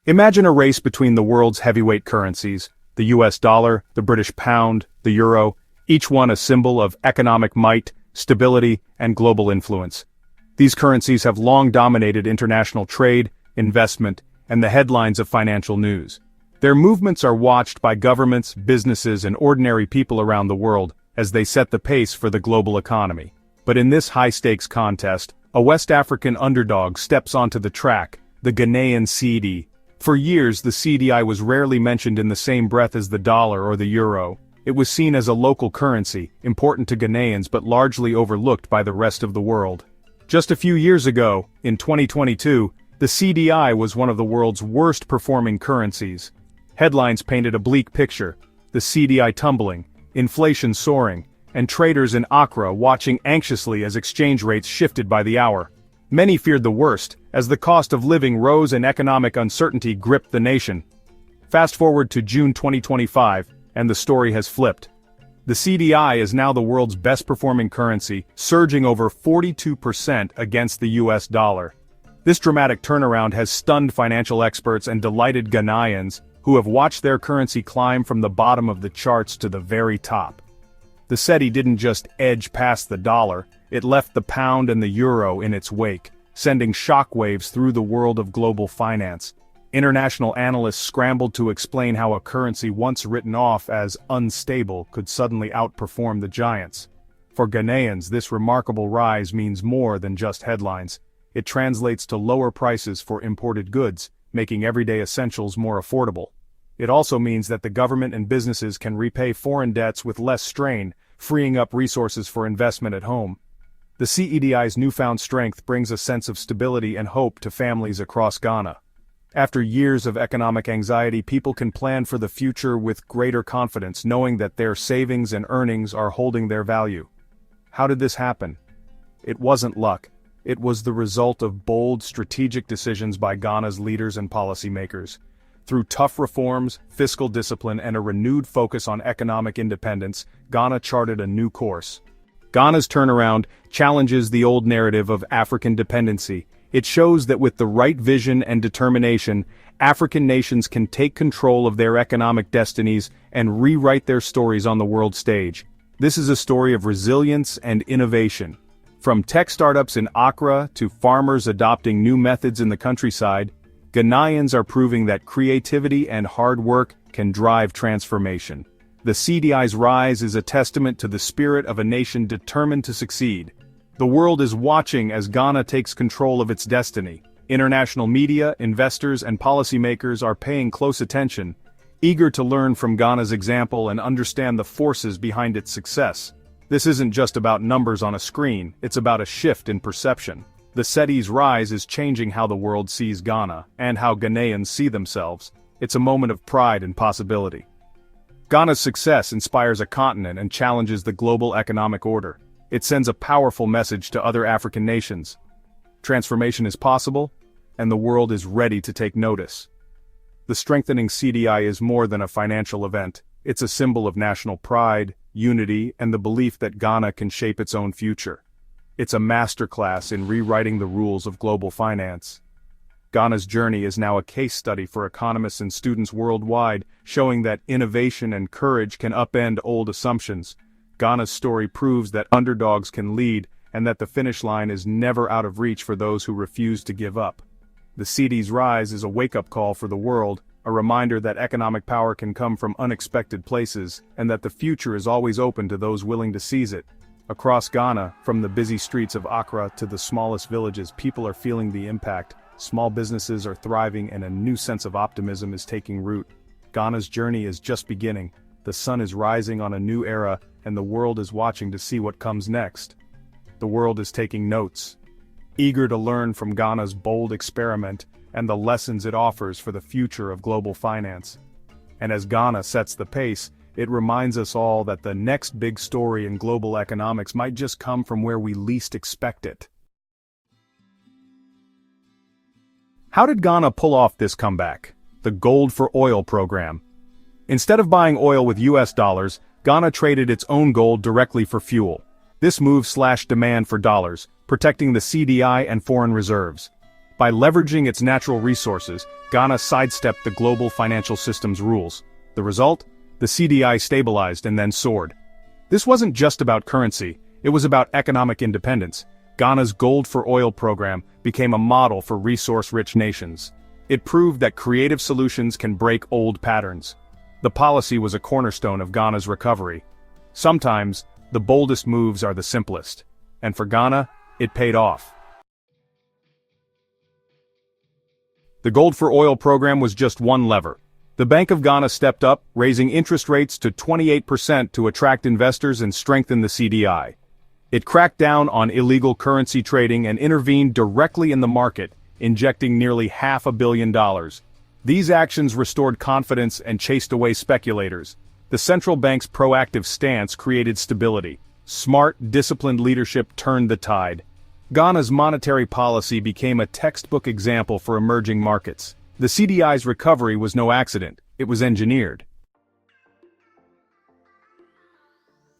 Imagine a race between the world's heavyweight currencies, the US dollar, the British pound, the euro, each one a symbol of economic might, stability, and global influence. These currencies have long dominated international trade, investment, and the headlines of financial news. Their movements are watched by governments, businesses, and ordinary people around the world as they set the pace for the global economy. But in this high-stakes contest, a West African underdog steps onto the track, the Ghanaian Cedi. For years, the Cedi was rarely mentioned in the same breath as the dollar or the euro. It was seen as a local currency, important to Ghanaians but largely overlooked by the rest of the world. Just a few years ago, in 2022, the Cedi was one of the world's worst-performing currencies. Headlines painted a bleak picture: the Cedi tumbling, inflation soaring, and traders in Accra watching anxiously as exchange rates shifted by the hour. Many feared the worst, as the cost of living rose and economic uncertainty gripped the nation. Fast forward to June 2025, and the story has flipped. The Cedi is now the world's best-performing currency, surging over 42% against the US dollar. This dramatic turnaround has stunned financial experts and delighted Ghanaians, who have watched their currency climb from the bottom of the charts to the very top. The Cedi didn't just edge past the dollar, it left the pound and the euro in its wake, sending shockwaves through the world of global finance. International analysts scrambled to explain how a currency once written off as unstable could suddenly outperform the giants. For Ghanaians, this remarkable rise means more than just headlines. It translates to lower prices for imported goods, making everyday essentials more affordable. It also means that the government and businesses can repay foreign debts with less strain, freeing up resources for investment at home. The Cedi's newfound strength brings a sense of stability and hope to families across Ghana. After years of economic anxiety, people can plan for the future with greater confidence, knowing that their savings and earnings are holding their value. How did this happen? It wasn't luck. It was the result of bold, strategic decisions by Ghana's leaders and policymakers. Through tough reforms, fiscal discipline, and a renewed focus on economic independence, Ghana charted a new course. Ghana's turnaround challenges the old narrative of African dependency. It shows that with the right vision and determination, African nations can take control of their economic destinies and rewrite their stories on the world stage. This is a story of resilience and innovation. From tech startups in Accra to farmers adopting new methods in the countryside, Ghanaians are proving that creativity and hard work can drive transformation. The Cedi's rise is a testament to the spirit of a nation determined to succeed. The world is watching as Ghana takes control of its destiny. International media, investors, and policymakers are paying close attention, eager to learn from Ghana's example and understand the forces behind its success. This isn't just about numbers on a screen, it's about a shift in perception. The Cedi's rise is changing how the world sees Ghana, and how Ghanaians see themselves. It's a moment of pride and possibility. Ghana's success inspires a continent and challenges the global economic order. It sends a powerful message to other African nations. Transformation is possible, and the world is ready to take notice. The strengthening Cedi is more than a financial event. It's a symbol of national pride, unity, and the belief that Ghana can shape its own future. It's a masterclass in rewriting the rules of global finance. Ghana's journey is now a case study for economists and students worldwide, showing that innovation and courage can upend old assumptions. Ghana's story proves that underdogs can lead, and that the finish line is never out of reach for those who refuse to give up. The Cedi's rise is a wake-up call for the world, a reminder that economic power can come from unexpected places, and that the future is always open to those willing to seize it. Across Ghana, from the busy streets of Accra to the smallest villages, people are feeling the impact. Small businesses are thriving and a new sense of optimism is taking root. Ghana's journey is just beginning. The sun is rising on a new era, and the world is watching to see what comes next. The world is taking notes, eager to learn from Ghana's bold experiment and the lessons it offers for the future of global finance. And as Ghana sets the pace, it reminds us all that the next big story in global economics might just come from where we least expect it. How did Ghana pull off this comeback? The Gold for Oil program. Instead of buying oil with US dollars, Ghana traded its own gold directly for fuel. This move slashed demand for dollars, protecting the Cedi and foreign reserves. By leveraging its natural resources, Ghana sidestepped the global financial system's rules. The result? The CDI stabilized and then soared. This wasn't just about currency, it was about economic independence. Ghana's Gold for Oil program became a model for resource-rich nations. It proved that creative solutions can break old patterns. The policy was a cornerstone of Ghana's recovery. Sometimes, the boldest moves are the simplest. And for Ghana, it paid off. The Gold for Oil program was just one lever. The Bank of Ghana stepped up, raising interest rates to 28% to attract investors and strengthen the CDI. It cracked down on illegal currency trading and intervened directly in the market, injecting nearly $500 million. These actions restored confidence and chased away speculators. The central bank's proactive stance created stability. Smart, disciplined leadership turned the tide. Ghana's monetary policy became a textbook example for emerging markets. The CDI's recovery was no accident, it was engineered.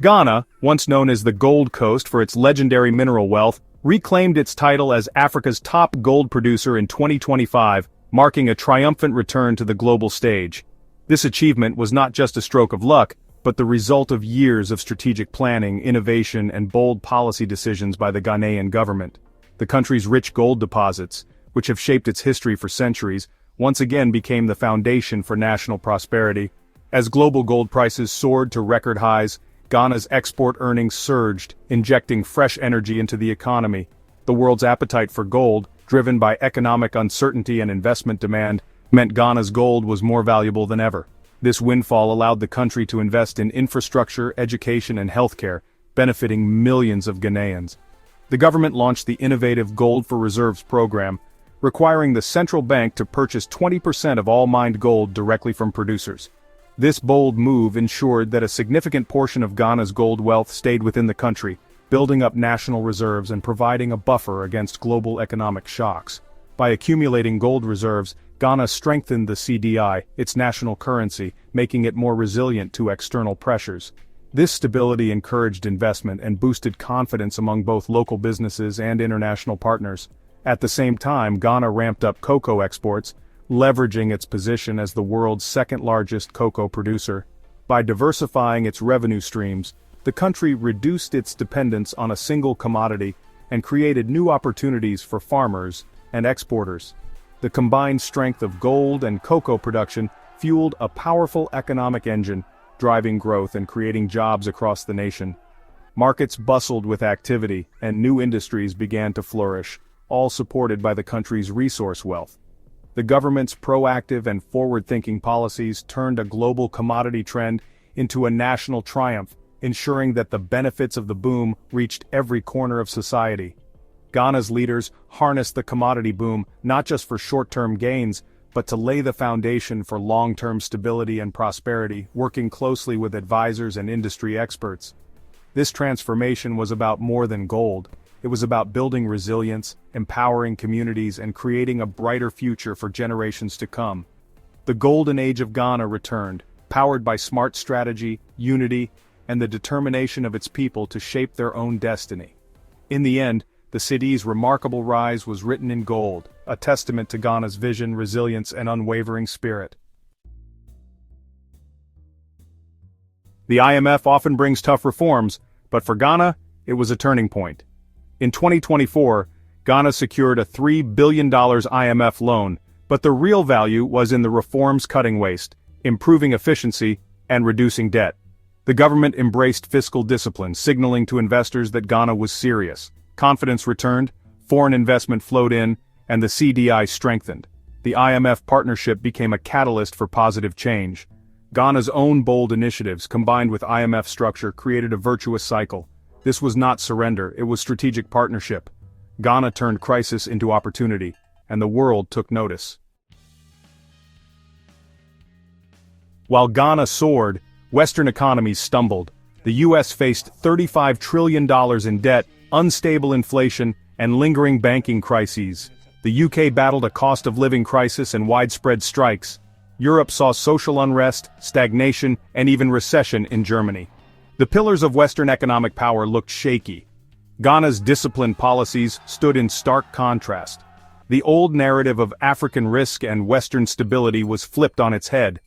Ghana, once known as the Gold Coast for its legendary mineral wealth, reclaimed its title as Africa's top gold producer in 2025, marking a triumphant return to the global stage. This achievement was not just a stroke of luck, but the result of years of strategic planning, innovation, and bold policy decisions by the Ghanaian government. The country's rich gold deposits, which have shaped its history for centuries, once again became the foundation for national prosperity. As global gold prices soared to record highs, Ghana's export earnings surged, injecting fresh energy into the economy. The world's appetite for gold, driven by economic uncertainty and investment demand, meant Ghana's gold was more valuable than ever. This windfall allowed the country to invest in infrastructure, education, and healthcare, benefiting millions of Ghanaians. The government launched the innovative Gold for Reserves program, requiring the central bank to purchase 20% of all mined gold directly from producers. This bold move ensured that a significant portion of Ghana's gold wealth stayed within the country, building up national reserves and providing a buffer against global economic shocks. By accumulating gold reserves, Ghana strengthened the CDI, its national currency, making it more resilient to external pressures. This stability encouraged investment and boosted confidence among both local businesses and international partners. At the same time, Ghana ramped up cocoa exports, leveraging its position as the world's second-largest cocoa producer. By diversifying its revenue streams, the country reduced its dependence on a single commodity and created new opportunities for farmers and exporters. The combined strength of gold and cocoa production fueled a powerful economic engine, driving growth and creating jobs across the nation. Markets bustled with activity, and new industries began to flourish, all supported by the country's resource wealth. The government's proactive and forward-thinking policies turned a global commodity trend into a national triumph, ensuring that the benefits of the boom reached every corner of society. Ghana's leaders harnessed the commodity boom not just for short-term gains, but to lay the foundation for long-term stability and prosperity, working closely with advisors and industry experts. This transformation was about more than gold. It was about building resilience, empowering communities, and creating a brighter future for generations to come. The golden age of Ghana returned, powered by smart strategy, unity, and the determination of its people to shape their own destiny. In the end, the Cedi's remarkable rise was written in gold, a testament to Ghana's vision, resilience, and unwavering spirit. The IMF often brings tough reforms, but for Ghana, it was a turning point. In 2024, Ghana secured a $3 billion IMF loan, but the real value was in the reforms cutting waste, improving efficiency, and reducing debt. The government embraced fiscal discipline, signaling to investors that Ghana was serious. Confidence returned, foreign investment flowed in, and the CDI strengthened. The IMF partnership became a catalyst for positive change. Ghana's own bold initiatives, combined with IMF structure, created a virtuous cycle. This was not surrender, it was strategic partnership. Ghana turned crisis into opportunity, and the world took notice. While Ghana soared, Western economies stumbled. The US faced $35 trillion in debt, unstable inflation, and lingering banking crises. The UK battled a cost of living crisis and widespread strikes. Europe saw social unrest, stagnation, and even recession in Germany. The pillars of Western economic power looked shaky. Ghana's disciplined policies stood in stark contrast. The old narrative of African risk and Western stability was flipped on its head.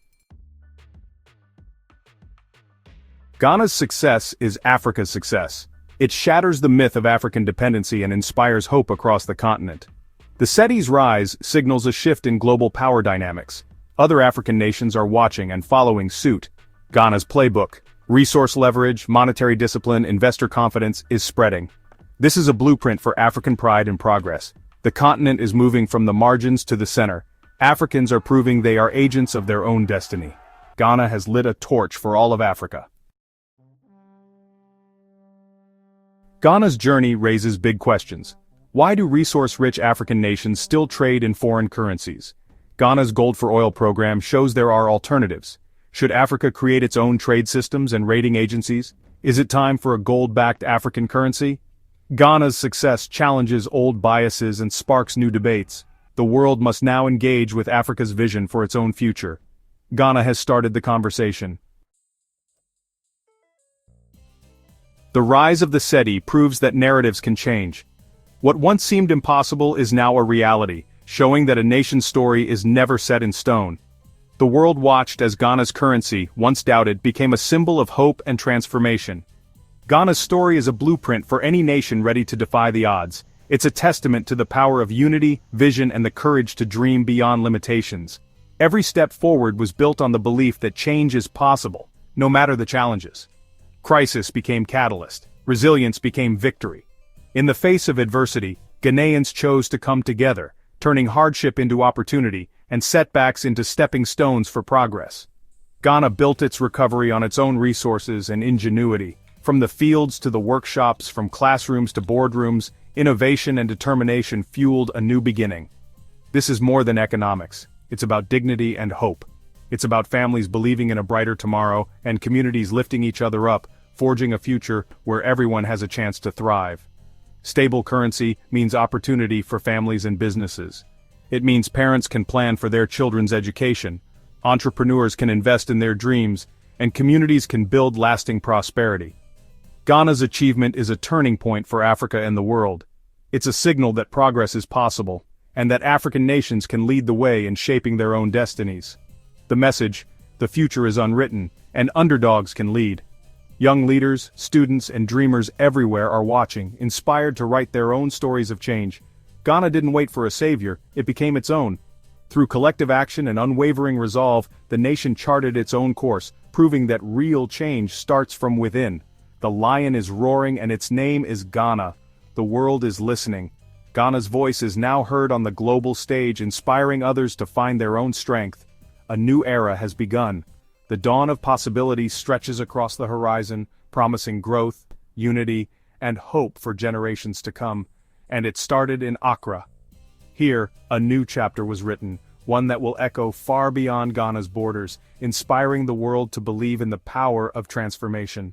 Ghana's success is Africa's success. It shatters the myth of African dependency and inspires hope across the continent. The Cedi's rise signals a shift in global power dynamics. Other African nations are watching and following suit. Ghana's playbook, resource leverage, monetary discipline, investor confidence, is spreading. This is a blueprint for African pride and progress. The continent is moving from the margins to the center. Africans are proving they are agents of their own destiny. Ghana has lit a torch for all of Africa. Ghana's journey raises big questions. Why do resource-rich African nations still trade in foreign currencies? Ghana's Gold for Oil program shows there are alternatives. Should Africa create its own trade systems and rating agencies? Is it time for a gold-backed African currency? Ghana's success challenges old biases and sparks new debates. The world must now engage with Africa's vision for its own future. Ghana has started the conversation. The rise of the Cedi proves that narratives can change. What once seemed impossible is now a reality, showing that a nation's story is never set in stone. The world watched as Ghana's currency, once doubted, became a symbol of hope and transformation. Ghana's story is a blueprint for any nation ready to defy the odds. It's a testament to the power of unity, vision, and the courage to dream beyond limitations. Every step forward was built on the belief that change is possible, no matter the challenges. Crisis became catalyst. Resilience became victory. In the face of adversity, Ghanaians chose to come together, turning hardship into opportunity and setbacks into stepping stones for progress. Ghana built its recovery on its own resources and ingenuity. From the fields to the workshops, from classrooms to boardrooms, innovation and determination fueled a new beginning. This is more than economics. It's about dignity and hope. It's about families believing in a brighter tomorrow and communities lifting each other up, forging a future where everyone has a chance to thrive. Stable currency means opportunity for families and businesses. It means parents can plan for their children's education, entrepreneurs can invest in their dreams, and communities can build lasting prosperity. Ghana's achievement is a turning point for Africa and the world. It's a signal that progress is possible, and that African nations can lead the way in shaping their own destinies. The message, the future is unwritten, and underdogs can lead. Young leaders, students, and dreamers everywhere are watching, inspired to write their own stories of change. Ghana didn't wait for a savior, it became its own. Through collective action and unwavering resolve, the nation charted its own course, proving that real change starts from within. The lion is roaring and its name is Ghana. The world is listening. Ghana's voice is now heard on the global stage, inspiring others to find their own strength. A new era has begun. The dawn of possibility stretches across the horizon, promising growth, unity, and hope for generations to come. And it started in Accra. Here, a new chapter was written, one that will echo far beyond Ghana's borders, inspiring the world to believe in the power of transformation.